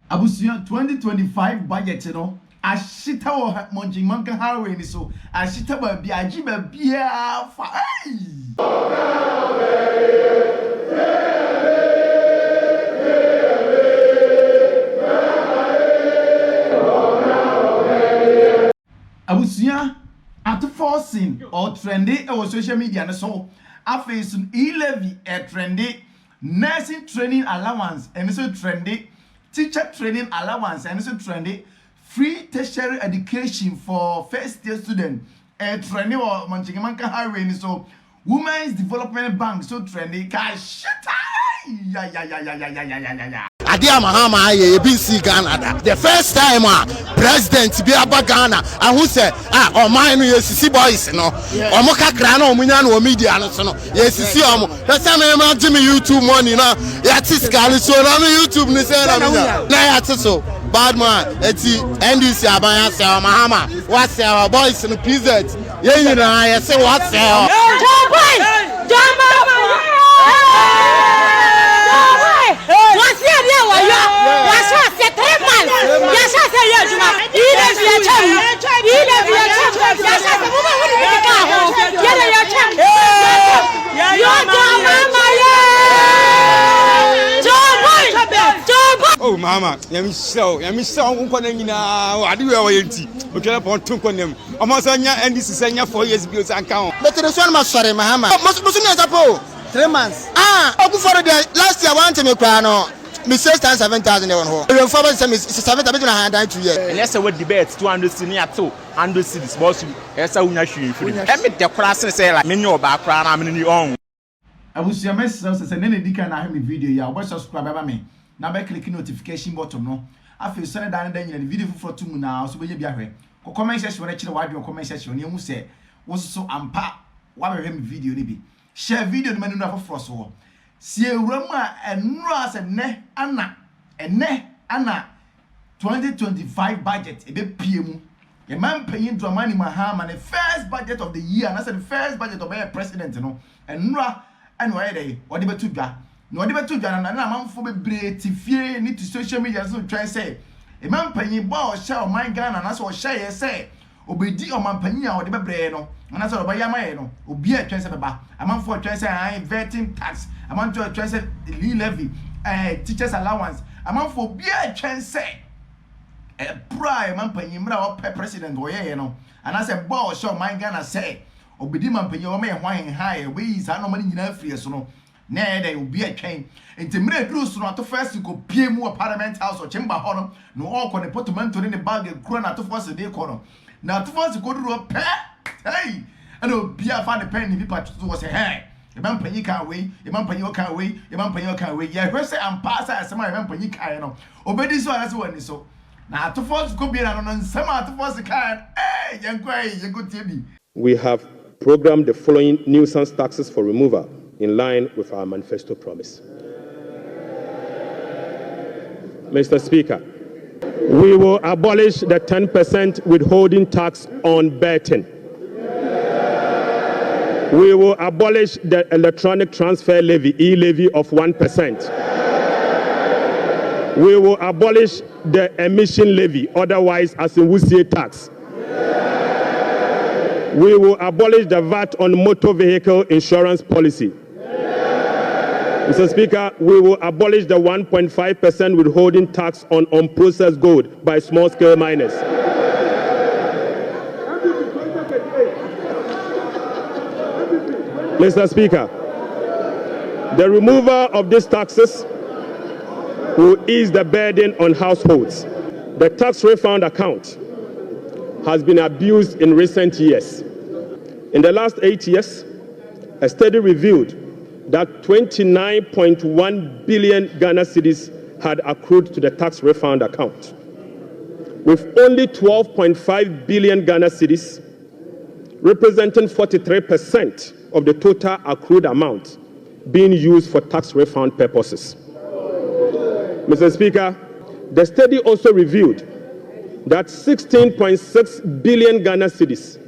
Abusia 2025 budget no ashita wo monjinmanka highway ni so ashita ba bi ajiba bia fa Abusia Ato Forson or trendy or social media and so afa sun E-Levy trendy nursing training allowance and so trendy teacher training allowance and so trendy free tertiary education for first year student trendy or Manchimanka highway so women's development bank so trendy cash Adia Mahama ye BC Ghana. The first time president be aba Ghana and who said oh mine you see boys no omo kakra na omunya na media no so no ye sisi omo the time me Jimmy YouTube money na ya tiskali so na me YouTube ni say na ya so bad man eti NDC abanya say Mahama what say our boys no PZ ye nyina ye say what say Oh mama, yami show unko na nyina ade we yenti okele pon tunko nem omo so nya NDC senya 4 years bi o san kan but the one ma sorry Mahama musu ni azapo 3 months ogu for the last year want me kwa no me 6,700 on ho we for say me 7,000 na hand 2 years and let's say what debate 200 senior to 100 cities boss esa unya hwe free e me de kora say like me nyo ba kora na me ni on abusia message say ne dika na me video ya obo subscribe ba me na be click notification button no afi so ne dan nyina video for tum na so be bia hwe ko comment section na kire wadwe comment section ne hu say wo so ampa wa be me video ni bi share video no manu na for so si ewram a enura se ne ana 2025 budget e be pie mu ye man paying Dramani Mahama the first budget of the year and I said the first budget of a president no enura anwa dey o de betu dwa no de betu dwa na manfo bebre tifie ni to social media so try say e man paying ba o share o man Ghana na so o share ye say obedi o man paying a o de bebre no na so o ba yama ye no obi a try say beba amanfo try say vetting tax amanfo try say E-Levy teachers allowance amanfo obi a try say prime man paying mra o president o ye no and I say ba o share o man Ghana say obedi man paying o me hwan high we is no money nyina free so no na dey obi a twen enti mra duru so no to first go pie mu parliament house o chamber ho no all ko ne portmanteau ne bag kro na to first dey ko no na to first go duru pe hey and obi a fa ne pen ni people to say hey e man panyi kan we e man panyi o kan we e man panyi o kan we ya hwe say ampa say asema e man panyi kan no obedi so ase wani so na to first go bi na no nsema to first kan eh yenko tie bi. We have programmed the following nuisance taxes for removal in line with our manifesto promise. Mr. Speaker, we will abolish the 10% withholding tax on betting. We will abolish the electronic transfer levy, E-Levy of 1%. We will abolish the emission levy, otherwise as in Wusie tax. We will abolish the VAT on motor vehicle insurance policy. Mr. Speaker, we will abolish the 1.5% withholding tax on unprocessed gold by small-scale miners. Mr. Speaker, the removal of these taxes will ease the burden on households. The tax refund account has been abused in recent years. In the last 8 years, a study revealed that 29.1 billion Ghana cedis had accrued to the tax refund account, with only 12.5 billion Ghana cedis, representing 43% of the total accrued amount, being used for tax refund purposes. Mr. Speaker, the study also revealed that 16.6 billion Ghana cedis,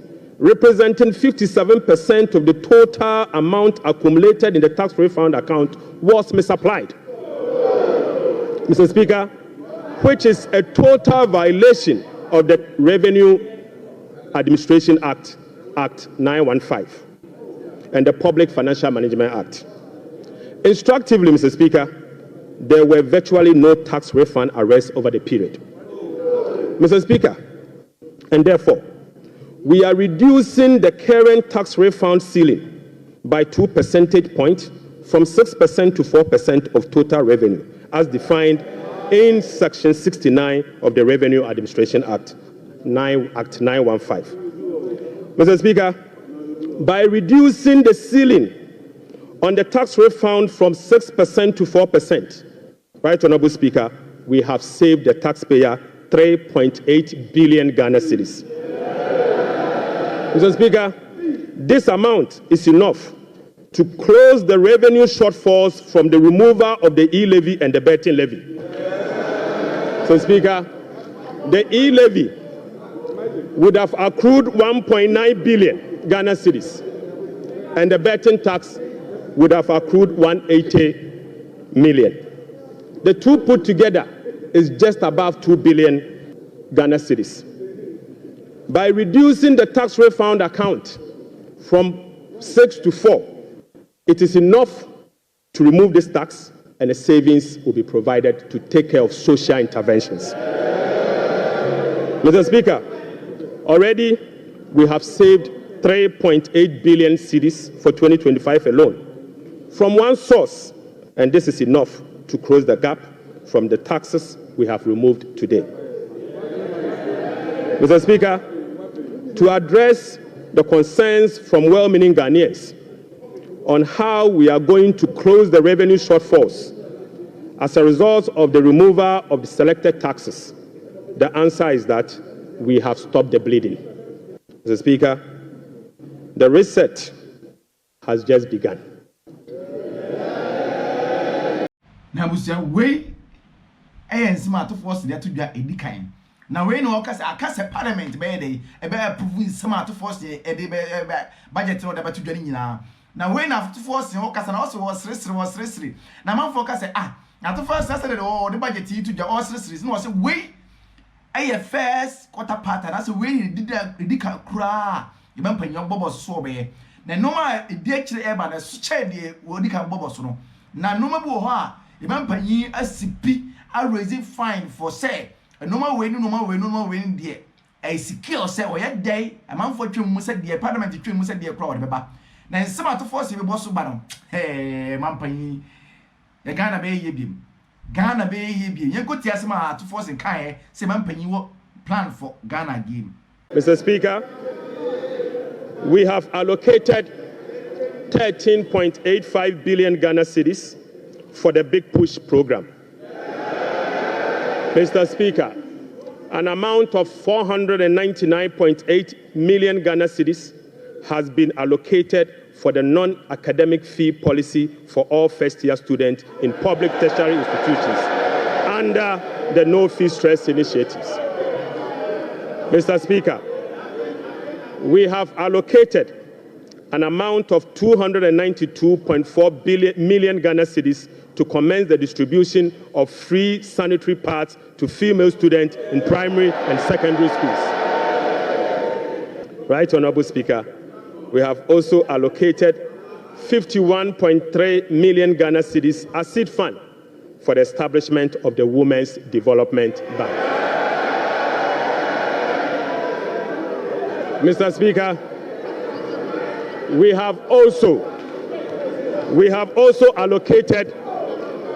representing 57% of the total amount accumulated in the tax refund account, was misapplied. Mr. Speaker, which is a total violation of the Revenue Administration Act, Act 915, and the Public Financial Management Act. Instructively, Mr. Speaker, there were virtually no tax refund arrests over the period. Mr. Speaker, and therefore, we are reducing the current tax refund ceiling by 2 percentage points from 6% to 4% of total revenue, as defined in Section 69 of the Revenue Administration Act, Act 915. Mr. Speaker, by reducing the ceiling on the tax refund from 6% to 4%, Right Honorable Speaker, we have saved the taxpayer 3.8 billion Ghana cedis. Mr. Speaker, this amount is enough to close the revenue shortfalls from the removal of the E-Levy and the betting levy. So, Speaker, the E-Levy would have accrued 1.9 billion Ghana cedis, and the betting tax would have accrued 180 million. The two put together is just above 2 billion Ghana cedis. By reducing the tax refund account from 6 to 4, it is enough to remove this tax, and the savings will be provided to take care of social interventions. Mr. Speaker, already we have saved 3.8 billion cedis for 2025 alone from one source, and this is enough to close the gap from the taxes we have removed today. Mr. Speaker, to address the concerns from well-meaning Ghanaians on how we are going to close the revenue shortfalls as a result of the removal of the selected taxes, the answer is that we have stopped the bleeding. Mr. Speaker, the reset has just begun. Now, we Ato Forson there to do a decline. Now, we know because Parliament be approving some Ato Forson budget or the to join now. Now, when Ato Forson also was restricted. Now, man focus Ato Forson said the budget to the all restricted. No, say we a first quarter part, and that's way you did a cry. You remember your bubbles so be. Now, no more a dear ever the shade will become bubbles. No, now, no more. Remember ye a CP a raising fine for say a no more way dear. A secure say or yet day a man for you must say dear parliament to must say dear crowd remember. Now some Ato Forson boss baron. Hey Mampany the Ghana Bay ye beam. Ghana Bay ye beam. You could tell some Ato Forson 𝐂𝐎 say Mampany plan for Ghana game. Mr. Speaker, we have allocated 13.85 billion Ghana cedis for the Big Push program. Mr. Speaker, an amount of 499.8 million Ghana cedis has been allocated for the non-academic fee policy for all first-year students in public tertiary institutions under the No Fee Stress initiatives. Mr. Speaker, we have allocated an amount of 292.4 million Ghana cedis to commence the distribution of free sanitary pads to female students in primary and secondary schools. Right Honorable Speaker, we have also allocated 51.3 million Ghana cedis as seed fund for the establishment of the Women's Development Bank. Mr. Speaker, we have also allocated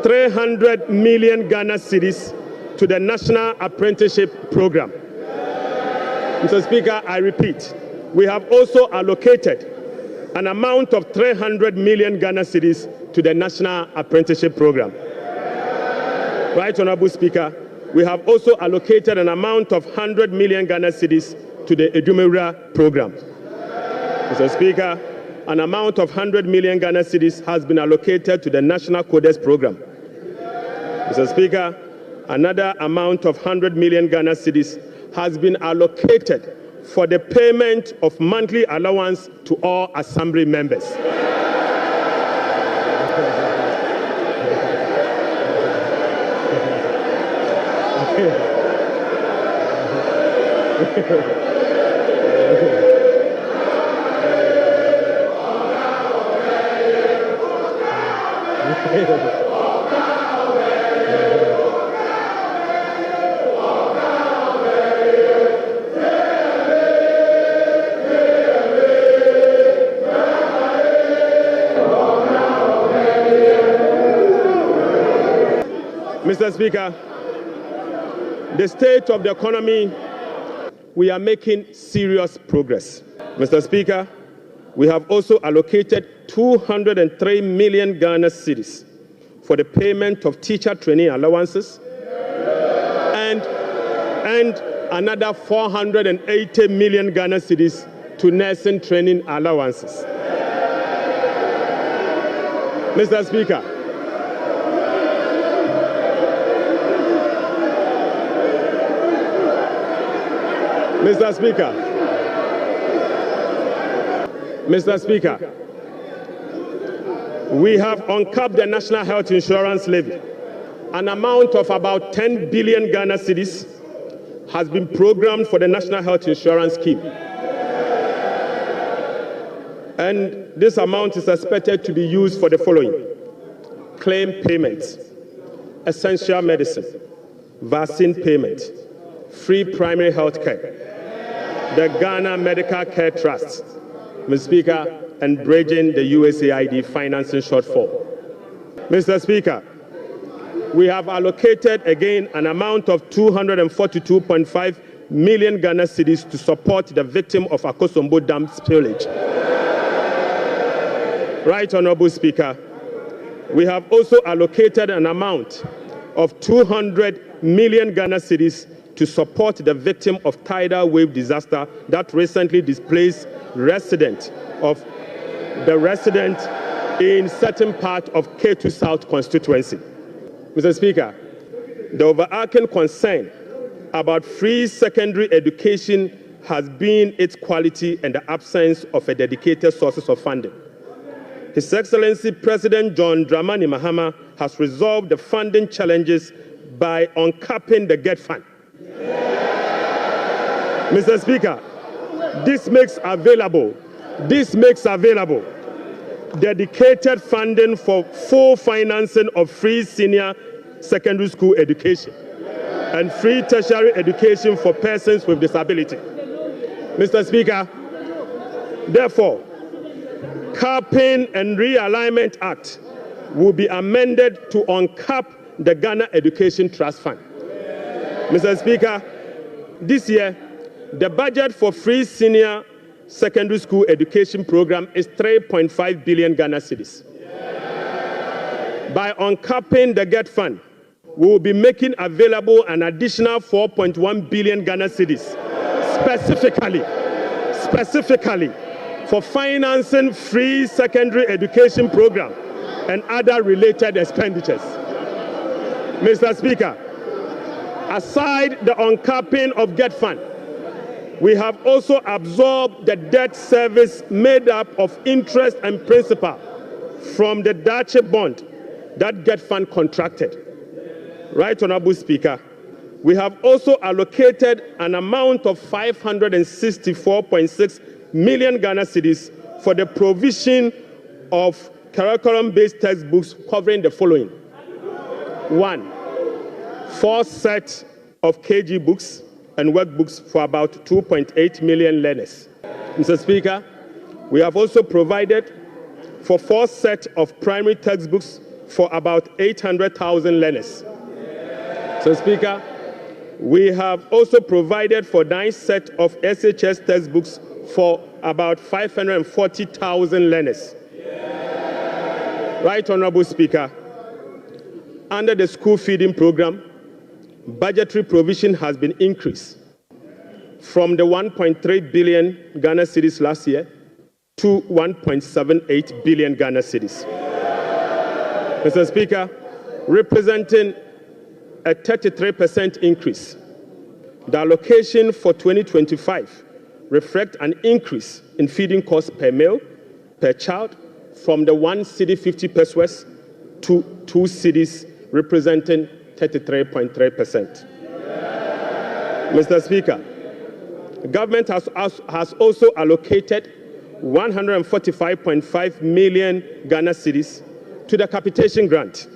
300 million Ghana cedis to the National Apprenticeship Program. Mr. Speaker, I repeat, we have also allocated an amount of 300 million Ghana cedis to the National Apprenticeship Program. Right Honorable Speaker, we have also allocated an amount of 100 million Ghana cedis to the 𝐵𝐷𝐼 program. Mr. Speaker, an amount of 100 million Ghana cedis has been allocated to the National Codes program. Mr. Speaker, another amount of 100 million Ghana cedis has been allocated for the payment of monthly allowance to all assembly members. Mr. Speaker, the state of the economy, we are making serious progress. Mr. Speaker, we have also allocated 203 million Ghana cedis for the payment of teacher training allowances and another 480 million Ghana cedis to nursing training allowances. Mr. Speaker, Mr. Speaker, we have uncapped the National Health Insurance Levy. An amount of about 10 billion Ghana cedis has been programmed for the National Health Insurance Scheme. And this amount is expected to be used for the following: claim payments, essential medicine, vaccine payment, free primary health care, the Ghana Medical Care Trust, Mr. Speaker, and bridging the USAID financing shortfall. Mr. Speaker, we have allocated again an amount of 242.5 million Ghana cedis to support the victim of Akosombo Dam spillage. Right, Honorable Speaker, we have also allocated an amount of 200 million Ghana cedis to support the victim of tidal wave disaster that recently displaced resident in certain part of K2 South constituency. Mr. Speaker, the overarching concern about free secondary education has been its quality and the absence of a dedicated sources of funding. His Excellency President John Dramani Mahama has resolved the funding challenges by uncapping the GET fund. Mr. Speaker, this makes available dedicated funding for full financing of free senior secondary school education and free tertiary education for persons with disability. Mr. Speaker, therefore, Capping and Realignment Act will be amended to uncap the Ghana Education Trust Fund. Mr. Speaker, this year, the budget for free senior secondary school education program is 3.5 billion Ghana cedis. By uncapping the GET fund, we will be making available an additional 4.1 billion Ghana cedis, specifically for financing free secondary education program and other related expenditures. Mr. Speaker, aside the uncapping of GET fund, we have also absorbed the debt service made up of interest and principal from the Dache bond that GET fund contracted. Right, Honorable Speaker, we have also allocated an amount of 564.6 million Ghana cedis for the provision of curriculum-based textbooks covering the following: 1, 4 sets of KG books and workbooks for about 2.8 million learners. Mr. Speaker, we have also provided for 4 sets of primary textbooks for about 800,000 learners. Mr. Speaker, we have also provided for 9 sets of SHS textbooks for about 540,000 learners. Right, Honorable Speaker, under the school feeding program, budgetary provision has been increased from the 1.3 billion Ghana cedis last year to 1.78 billion Ghana cedis. Mr. Speaker, representing a 33% increase. The allocation for 2025 reflects an increase in feeding costs per meal, per child, from the 1 cedi 50 pesos to 2 cedis, representing 33.3%. Mr. Speaker, the government has also allocated 145.5 million Ghana cedis to the capitation grant,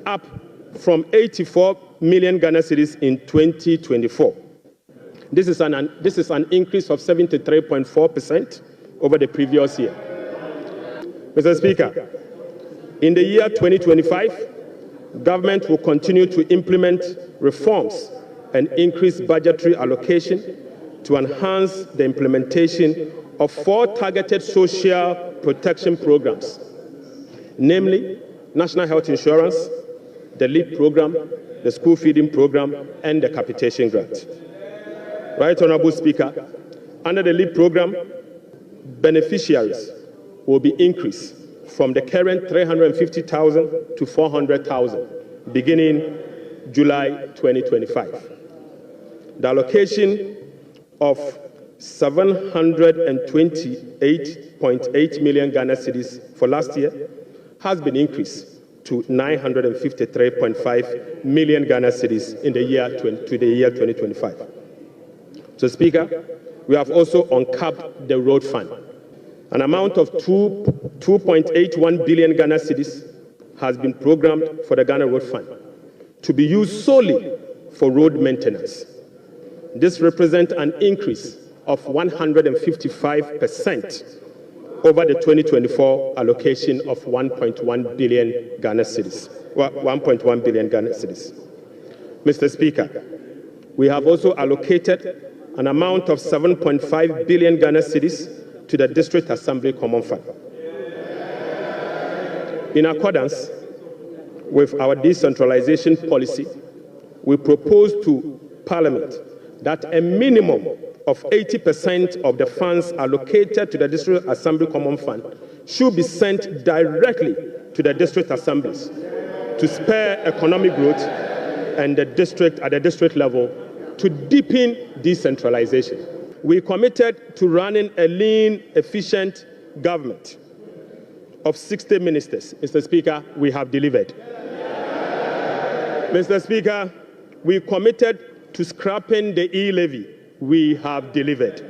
up from 84 million Ghana cedis in 2024. This is an increase of 73.4% over the previous year. Mr. Speaker, in the year 2025, government will continue to implement reforms and increase budgetary allocation to enhance the implementation of 4 targeted social protection programs, namely National Health Insurance, the LEAP program, the school feeding program, and the capitation grant. Right Honorable Speaker, under the LEAP program, beneficiaries will be increased from the current 350,000 to 400,000 beginning July 2025. The allocation of 728.8 million Ghana cedis for last year has been increased to 953.5 million Ghana cedis in the year 2025. So, Speaker, we have also uncapped the road fund. An amount of 2.81 billion Ghana cedis has been programmed for the Ghana Road Fund to be used solely for road maintenance. This represents an increase of 155% over the 2024 allocation of 1.1 billion Ghana cedis. 1.1 billion Ghana cedis. Mr. Speaker, we have also allocated an amount of 7.5 billion Ghana cedis to the District Assembly Common Fund. In accordance with our decentralization policy, we propose to Parliament that a minimum of 80% of the funds allocated to the District Assembly Common Fund should be sent directly to the district assemblies to spur economic growth and at the district level to deepen decentralization. We committed to running a lean, efficient government of 60 ministers. Mr. Speaker, we have delivered. Mr. Speaker, we committed to scrapping the E-Levy. We have delivered.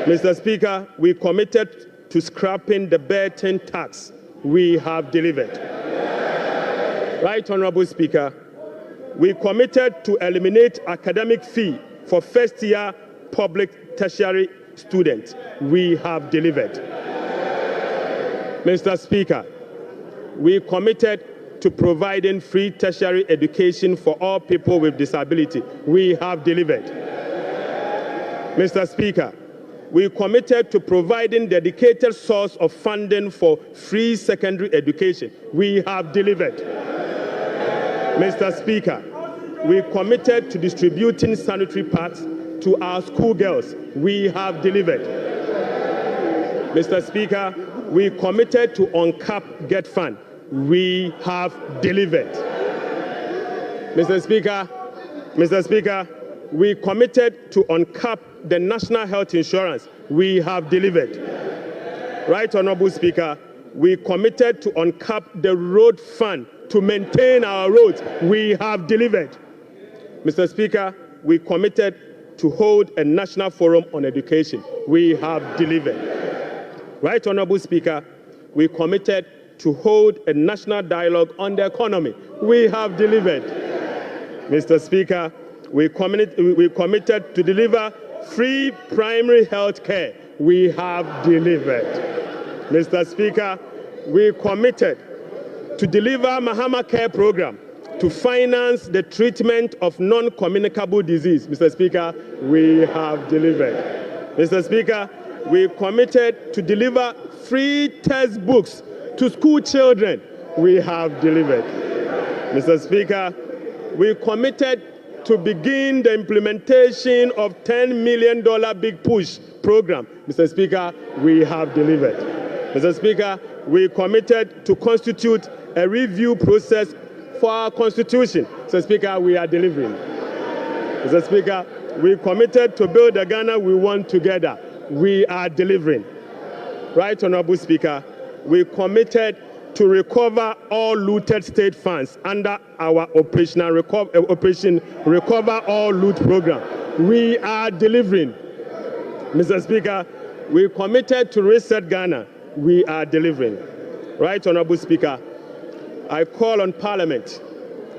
Mr. Speaker, we committed to scrapping the burden tax. We have delivered. Right, Honorable Speaker, we committed to eliminate academic fee for first-year public tertiary students. We have delivered. Mr. Speaker, we committed to providing free tertiary education for all people with disability. We have delivered. Mr. Speaker, we committed to providing dedicated source of funding for free secondary education. We have delivered. Mr. Speaker, we committed to distributing sanitary pads to our schoolgirls. We have delivered. Mr. Speaker, we committed to uncap GET fund. We have delivered. Mr. Speaker, we committed to uncap the National Health Insurance. We have delivered. Right, Honorable Speaker, we committed to uncap the road fund to maintain our roads. We have delivered. Mr. Speaker, we committed to hold a national forum on education. We have delivered. Right, Honorable Speaker, we committed to hold a national dialogue on the economy. We have delivered. Mr. Speaker, we committed to deliver free primary health care. We have delivered. Mr. Speaker, we committed to deliver Mahama Care Program to finance the treatment of non-communicable disease. Mr. Speaker, we have delivered. Mr. Speaker, we committed to deliver free textbooks to school children. We have delivered. Mr. Speaker, we committed to begin the implementation of $10 million Big Push program. Mr. Speaker, we have delivered. Mr. Speaker, we committed to constitute a review process for our constitution. Mr. Speaker, we are delivering. Mr. Speaker, we committed to build the Ghana we want together. We are delivering. Right, Honorable Speaker, we committed to recover all looted state funds under our Operation Recover All Loot program. We are delivering. Mr. Speaker, we committed to reset Ghana. We are delivering. Right, Honorable Speaker, I call on Parliament,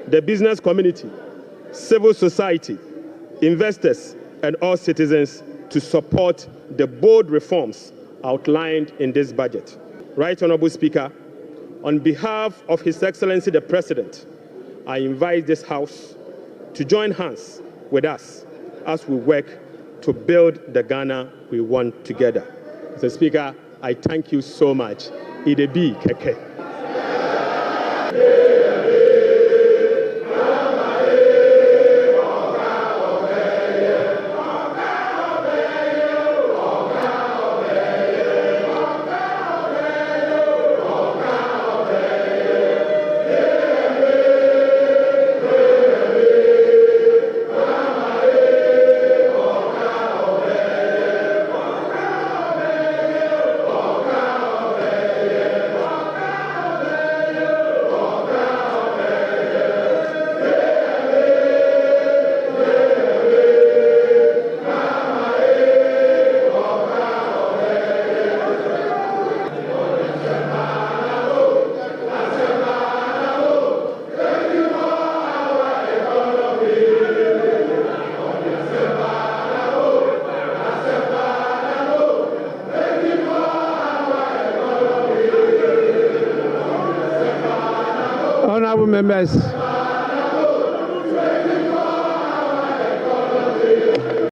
the business community, civil society, investors, and all citizens to support the bold reforms outlined in this budget. Right, Honorable Speaker, on behalf of His Excellency the President, I invite this House to join hands with us as we work to build the Ghana we want together. Mr. Speaker, I thank you so much. 𝐷𝐿𝐕𝐃𝐒. Honourable members,